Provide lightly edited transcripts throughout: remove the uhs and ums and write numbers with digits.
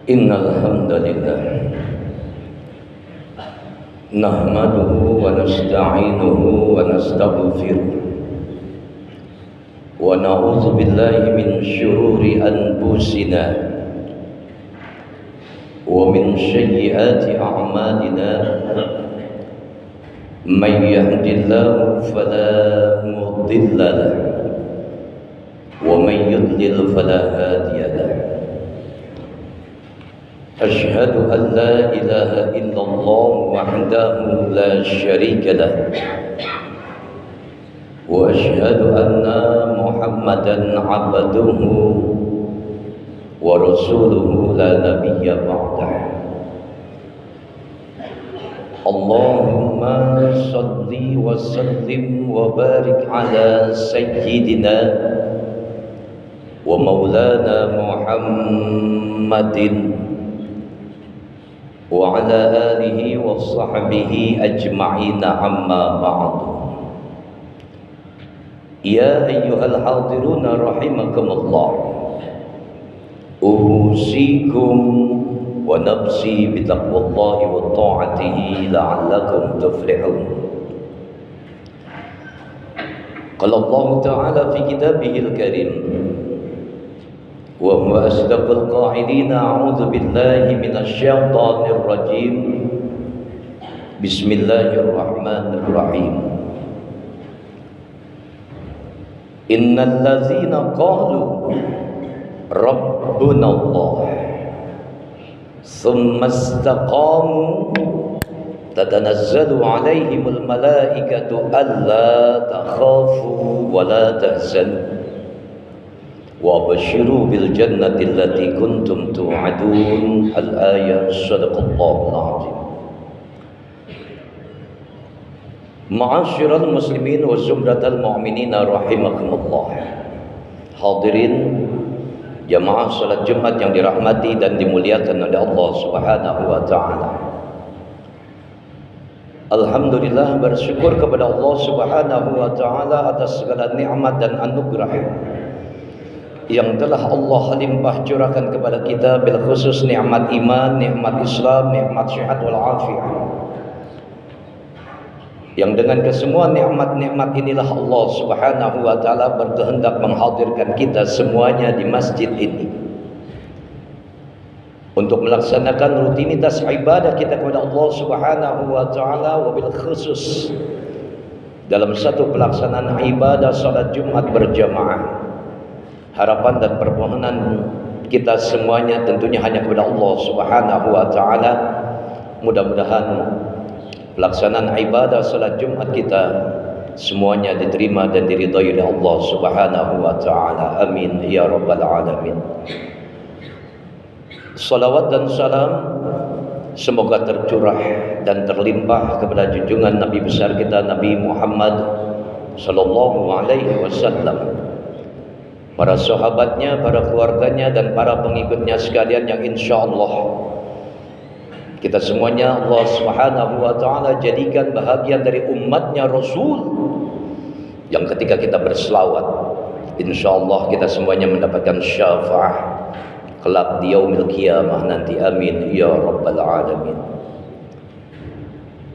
إن الحمد لله نحمده ونستعينه ونستغفره ونعوذ بالله من شرور أنفسنا ومن سيئات أعمالنا من يهد الله فلا مضل له ومن يضلل فلا هادي له. أشهد أن لا إله إلا الله وحده لا شريك له وأشهد أن محمدا عبده ورسوله لا نبي بعده. اللهم صل وسلم وبارك على سيدنا ومولانا محمد وعلى آله وصحبه أجمعين. أما بعد، يا أيها الحاضرون رحمكم الله، أوصيكم ونفسي بتقوى الله وطاعته لعلكم تفلحون. قال الله تعالى في كتابه الكريم وهو أصدق القائلين: أعوذ بالله من الشيطان الرجيم، بسم الله الرحمن الرحيم. إن الذين قالوا ربنا الله ثم استقاموا تتنزل عليهم الملائكة ألا تخافوا ولا تحزنوا وابشروا بالجنة التي كنتم توعدون. الآية. صدق الله العظيم. Ma'asyiral muslimin wa zumratal mu'minina rahimakumullah. Hadirin jamaah salat Jumat yang dirahmati dan dimuliakan oleh Allah Subhanahu wa taala. Alhamdulillah, bersyukur kepada Allah Subhanahu wa taala atas segala nikmat dan anugerah yang telah Allah limpah curahkan kepada kita, bil khusus nikmat iman, nikmat Islam, nikmat sehat wal afiah. Yang dengan kesemua nikmat-nikmat inilah Allah Subhanahu wa taala berkehendak menghadirkan kita semuanya di masjid ini untuk melaksanakan rutinitas ibadah kita kepada Allah Subhanahu wa taala, wabil khusus dalam satu pelaksanaan ibadah salat Jumat berjamaah. Harapan dan permohonan kita semuanya tentunya hanya kepada Allah Subhanahu wa taala. Mudah-mudahan pelaksanaan ibadah salat Jumat kita semuanya diterima dan diridhai oleh Allah Subhanahu wa taala. Amin ya rabbal alamin. Salawat dan salam semoga tercurah dan terlimpah kepada junjungan Nabi besar kita Nabi Muhammad sallallahu alaihi wasallam, para sahabatnya, para keluarganya, dan para pengikutnya sekalian yang insyaallah kita semuanya Allah Subhanahu wa taala jadikan bahagian dari umatnya Rasul yang ketika kita berselawat insyaallah kita semuanya mendapatkan syafaah kelak di yaumil qiyamah nanti. Amin ya rabbal alamin.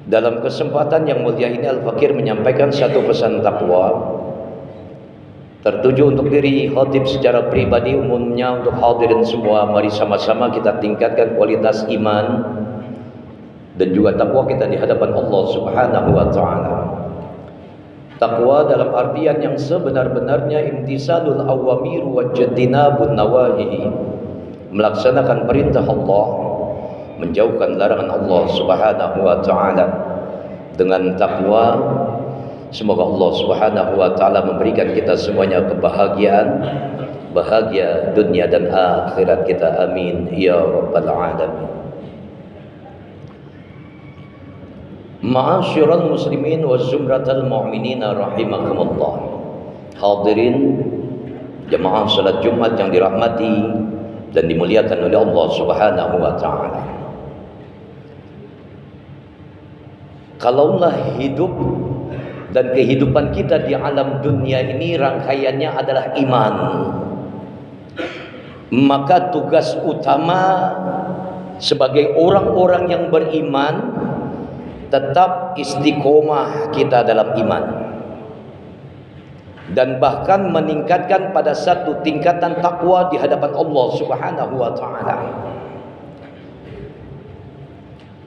Dalam kesempatan yang mulia ini Al-Fakir menyampaikan satu pesan takwa tertuju untuk diri khatib secara pribadi, umumnya untuk hadirin semua. Mari sama-sama kita tingkatkan kualitas iman dan juga takwa kita di hadapan Allah Subhanahu wa taala. Takwa dalam artian yang sebenar-benarnya imtisalul awamir wa jtinabun nawahi, melaksanakan perintah Allah, menjauhkan larangan Allah Subhanahu wa taala. Dengan takwa semoga Allah Subhanahu wa taala memberikan kita semuanya kebahagiaan, bahagia dunia dan akhirat kita. Amin ya rabbal alamin. Ma'asyiral muslimin wa zumratal mu'minina rahimakumullah. Hadirin jamaah salat Jumat yang dirahmati dan dimuliakan oleh Allah Subhanahu wa taala. Kalaulah hidup dan kehidupan kita di alam dunia ini rangkaiannya adalah iman, maka tugas utama sebagai orang-orang yang beriman tetap istiqomah kita dalam iman, dan bahkan meningkatkan pada satu tingkatan takwa di hadapan Allah Subhanahu wa taala.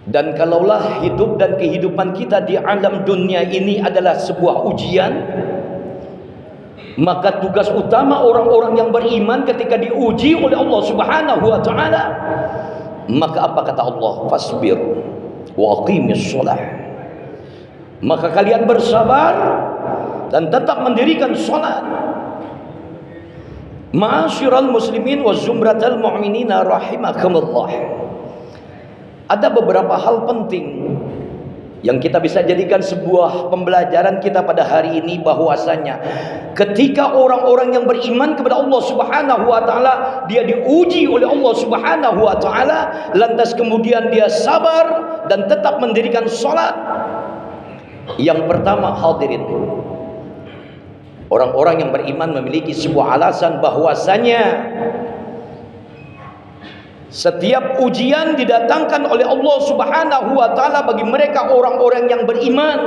Dan kalaulah hidup dan kehidupan kita di alam dunia ini adalah sebuah ujian, maka tugas utama orang-orang yang beriman ketika diuji oleh Allah Subhanahu wa taala, maka apa kata Allah? Fasbir wa aqimis shalah. Maka kalian bersabar dan tetap mendirikan salat. Ma'asyiral muslimin wa zumratal mu'minina rahimakumullah. Ada beberapa hal penting yang kita bisa jadikan sebuah pembelajaran kita pada hari ini, bahwasanya ketika orang-orang yang beriman kepada Allah Subhanahu wa taala, dia diuji oleh Allah Subhanahu wa taala, lantas kemudian dia sabar dan tetap mendirikan salat. Yang pertama, hadirin, orang-orang yang beriman memiliki sebuah alasan bahwasanya setiap ujian didatangkan oleh Allah Subhanahu wa taala bagi mereka orang-orang yang beriman.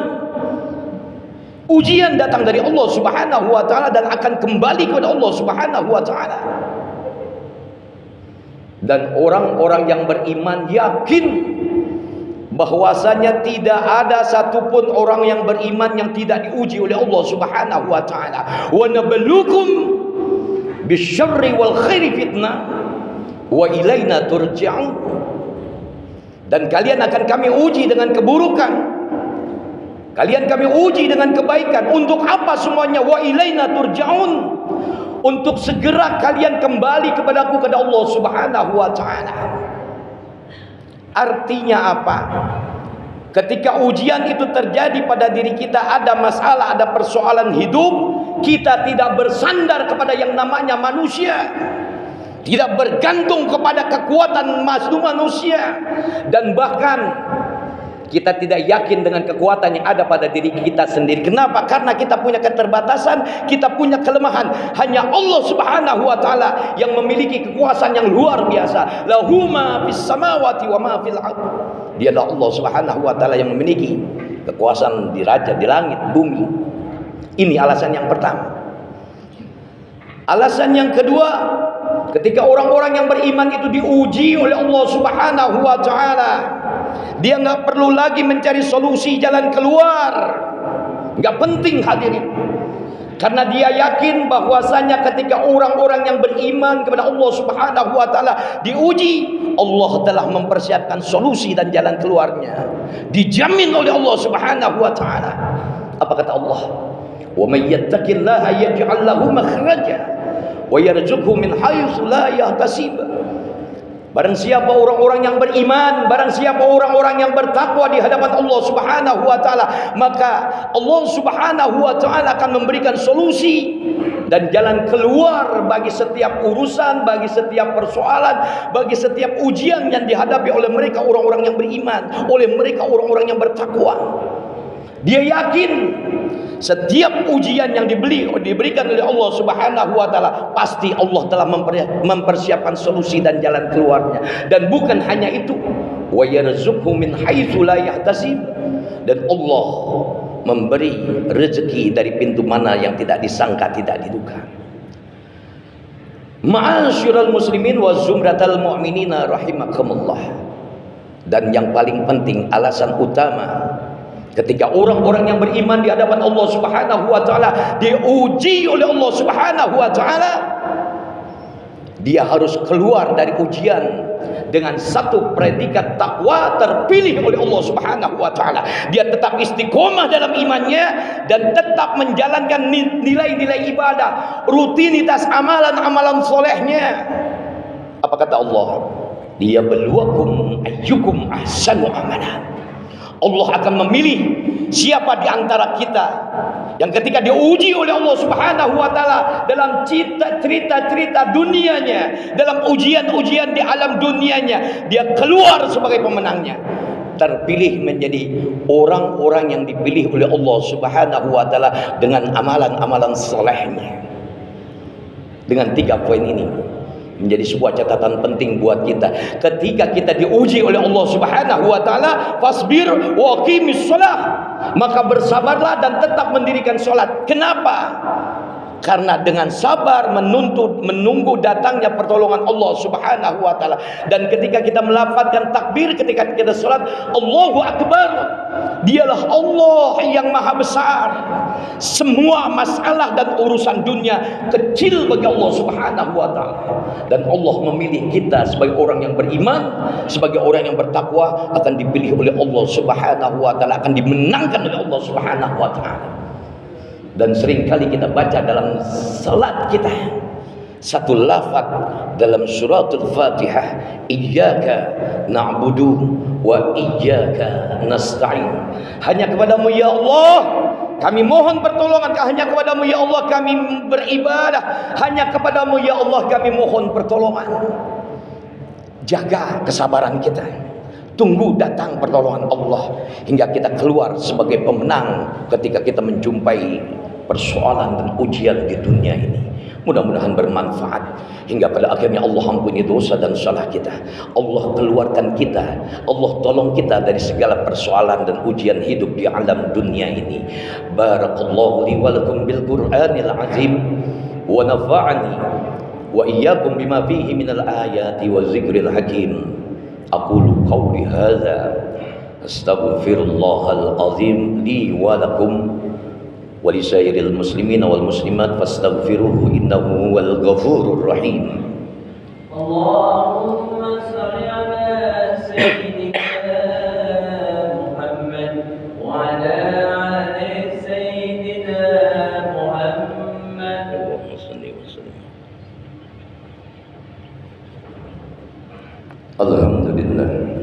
Ujian datang dari Allah Subhanahu wa taala dan akan kembali kepada Allah Subhanahu wa taala. Dan orang-orang yang beriman yakin bahwasanya tidak ada satupun orang yang beriman yang tidak diuji oleh Allah Subhanahu wa taala. Wa nabluukum bisyarri wal khairi fitnah wa ilaina turja'un. Dan kalian akan kami uji dengan keburukan, kalian kami uji dengan kebaikan. Untuk apa semuanya? Wa ilaina turja'un, untuk segera kalian kembali kepadaku, kepada Allah Subhanahu wa taala. Artinya apa? Ketika ujian itu terjadi pada diri kita, ada masalah, ada persoalan hidup, kita tidak bersandar kepada yang namanya manusia, tidak bergantung kepada kekuatan manusia, dan bahkan kita tidak yakin dengan kekuatan yang ada pada diri kita sendiri. Kenapa? Karena kita punya keterbatasan, kita punya kelemahan. Hanya Allah Subhanahu wa taala yang memiliki kekuasaan yang luar biasa. Lahu ma fis samawati wa ma fil ardh. Dialah Allah Subhanahu wa taala yang memiliki kekuasaan di raja, di langit, bumi. Ini alasan yang pertama. Alasan yang kedua, ketika orang-orang yang beriman itu diuji oleh Allah Subhanahu wa taala, dia nggak perlu lagi mencari solusi jalan keluar. Nggak penting, hadirin. Karena dia yakin bahwasanya ketika orang-orang yang beriman kepada Allah Subhanahu wa taala diuji, Allah telah mempersiapkan solusi dan jalan keluarnya. Dijamin oleh Allah Subhanahu wa taala. Apa kata Allah? "Wa may yattaqillaha yaj'al lahu makhraja wa yarzuqhu min haitsu la yahtasib." Barang siapa orang-orang yang beriman, barang siapa orang-orang yang bertakwa di hadapan Allah Subhanahu wa taala, maka Allah Subhanahu wa taala akan memberikan solusi dan jalan keluar bagi setiap urusan, bagi setiap persoalan, bagi setiap ujian yang dihadapi oleh mereka orang-orang yang beriman, oleh mereka orang-orang yang bertakwa. Dia yakin setiap ujian yang diberikan oleh Allah Subhanahu wa taala, pasti Allah telah mempersiapkan solusi dan jalan keluarnya. Dan bukan hanya itu, wa yarzuqhu min haitsu la yahtasib, dan Allah memberi rezeki dari pintu mana yang tidak disangka, tidak diduga. Ma'asyiral muslimin wa zumratal mu'minina rahimakumullah. Dan yang paling penting, alasan utama ketika orang-orang yang beriman di hadapan Allah Subhanahu wa taala diuji oleh Allah Subhanahu wa taala, dia harus keluar dari ujian dengan satu predikat takwa, terpilih oleh Allah Subhanahu wa taala. Dia tetap istiqomah dalam imannya dan tetap menjalankan nilai-nilai ibadah, rutinitas amalan-amalan solehnya. Apa kata Allah? Liyabluwakum ayyukum ahsanu amala. Allah akan memilih siapa di antara kita yang ketika diuji oleh Allah Subhanahu wa taala dalam cerita-cerita dunianya, dalam ujian-ujian di alam dunianya, dia keluar sebagai pemenangnya, terpilih menjadi orang-orang yang dipilih oleh Allah Subhanahu wa taala dengan amalan-amalan solehnya. Dengan 3 poin ini, menjadi sebuah catatan penting buat kita. Ketika kita diuji oleh Allah Subhanahu wa taala, fasbir wa qimis shalah, maka bersabarlah dan tetap mendirikan salat. Kenapa? Karena dengan sabar menunggu datangnya pertolongan Allah Subhanahu wa taala. Dan ketika kita melafazkan takbir ketika kita salat, Allahu Akbar, dialah Allah yang maha besar. Semua masalah dan urusan dunia kecil bagi Allah Subhanahu wa taala. Dan Allah memilih kita sebagai orang yang beriman, sebagai orang yang bertakwa, akan dipilih oleh Allah Subhanahu wa taala, akan dimenangkan oleh Allah Subhanahu wa taala. Dan seringkali kita baca dalam salat kita satu lafaz dalam suratul Fatihah, iyyaka na'budu wa iyyaka nasta'in. Hanya kepadamu ya Allah kami mohon pertolongan, hanya kepadamu ya Allah kami beribadah, hanya kepadamu ya Allah kami mohon pertolongan. Jaga kesabaran kita, tunggu datang pertolongan Allah hingga kita keluar sebagai pemenang ketika kita menjumpai persoalan dan ujian di dunia ini. Mudah-mudahan bermanfaat hingga pada akhirnya Allah ampuni dosa dan salah kita. Allah keluarkan kita, Allah tolong kita dari segala persoalan dan ujian hidup di alam dunia ini. Barakallahu li wa lakum bil Qur'anil azim wa nafa'ani wa iyyakum bima fihi minal ayati wa zikril hakim. Aqulu qawli hadza astaghfirullahal azim li wa lakum wa lisairil muslimina wal muslimat fastaghfiruhu innahu huwal ghafurur rahim. Allahumma shalli ala sayyidina Muhammad wa ala ali sayyidina Muhammad. Allahumma shalli wa sallim. Alhamdulillah.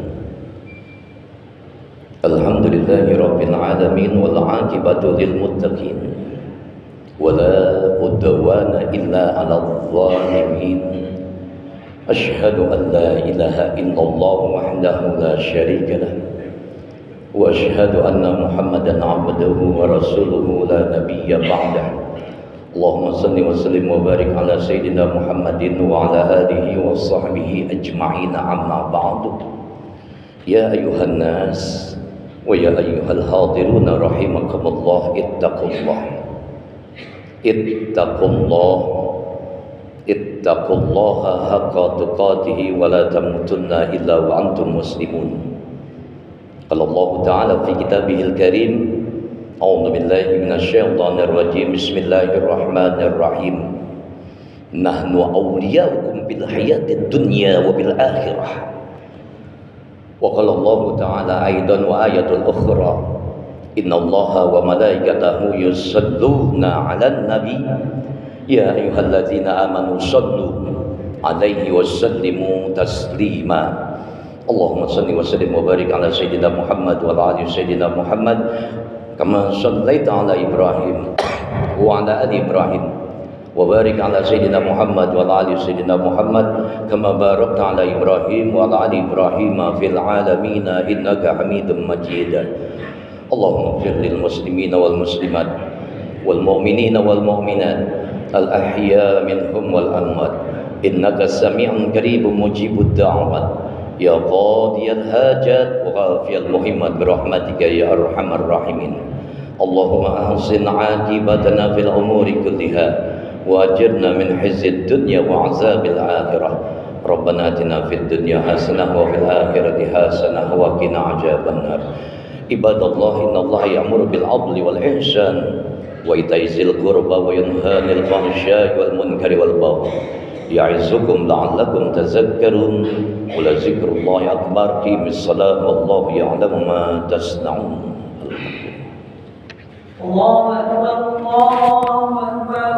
Alhamdulillahi rabbil alamin wal aqibatu lil muttaqin wala udwana illa 'alal zalimin. Asyhadu an la ilaha illallah wahdahu la syarika lah wa asyhadu anna Muhammadan 'abduhu wa rasuluhu la nabiyya ba'dah. Allahumma salli wa sallim wa barik ala sayyidina Muhammadin wa ala alihi wa sahbihi ajma'in, amma ba'du. Ya ayuhan nas wa ya ayyuhal hadirun rahimakumullah, ittaqullaha haqqa tuqatih wa la tamutunna illa wa antum muslimun. Qala Allah ta'ala fi kitabihil karim, a'udzu billahi minasyaitonir rajim, bismillahirrahmanirrahim, nahnu awliyaukum bil hayatid dunya wa bil akhirah. Wa qala Allah ta'ala aidan wa ayatul ukhra, innallaha wa malaikatahu yusalluna 'alan nabi ya ayyuhalladzina amanu sallu 'alaihi wa sallimu taslima. Allahumma salli wa sallim wa barik ala sayyidina Muhammad wa ala ali sayyidina Muhammad kama shallaita ala Ibrahim wa ala ali Ibrahim wa barik ala sayyidina Muhammad wa ala ali sayyidina Muhammad kama barakta ala Ibrahim wa ala ali Ibrahim fil alamin innaka Hamidum Majid. Allahumma ighfir lil muslimina wal muslimat wal mu'minina wal mu'minat al ahya minhum wal amwat innaka sami'un qaribun mujibud da'wat ya qadiyal hajat wa ghafiyal muhimmat bi rahmatika ya arhamar rahimin. Allahumma ahsin 'aqibatana fil umuri kulliha وأجرنا من خزي الدنيا وعذاب الآخرة. ربنا آتنا في الدنيا حسنة وفي الآخرة حسنة وقنا عذاب النار. عباد الله إن الله يأمر بالعدل والإحسان وإيتاء ذي القربى وينهى عن الفحشاء والمنكر والبغي يعظكم لعلكم تذكرون ولذكر الله أكبر. قيموا الصلاة والله يعلم ما تصنعون. الله أكبر الله أكبر.